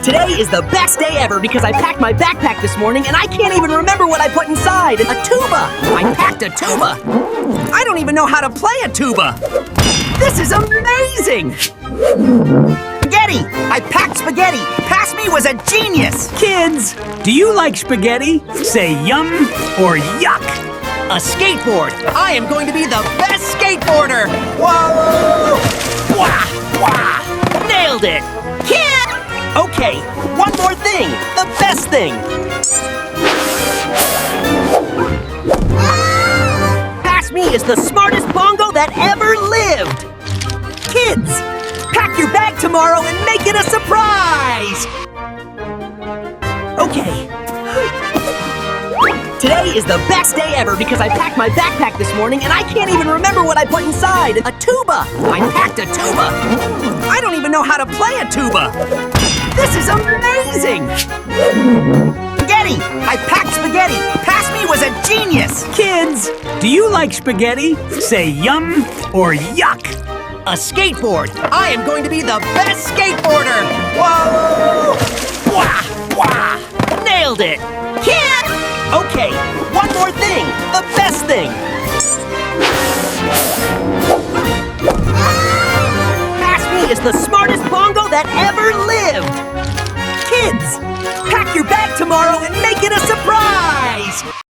Today is the best day ever because I packed my backpack this morning and I can't even remember what I put inside. A tuba! I packed a tuba! I don't even know how to play a tuba! This is amazing! Spaghetti! I packed spaghetti! Pass-Me was a genius! Kids, do you like spaghetti? Say yum or yuck. A skateboard! I am going to be the best skateboarder! Whoa! Wah! Wah! Nailed it! Kid! Okay, one more thing! The best thing! Pass-Me is the smartest bongo that ever lived! Kids, pack your bag tomorrow and make it a surprise! Okay. Today is the best day ever because I packed my backpack this morning and I can't even remember what I put inside. A tuba! I packed a tuba! I don't even know how to play a tuba! This is amazing! Spaghetti! I packed spaghetti! Pass-Me was a genius! Kids, do you like spaghetti? Say yum or yuck. A skateboard! I am going to be the best skateboarder! Whoa! Wah! Wah! Nailed it! Kid! Okay, one more thing! The best thing! Pass-Me is the smartest bongo that ever lived! Kids, pack your bag tomorrow and make it a surprise!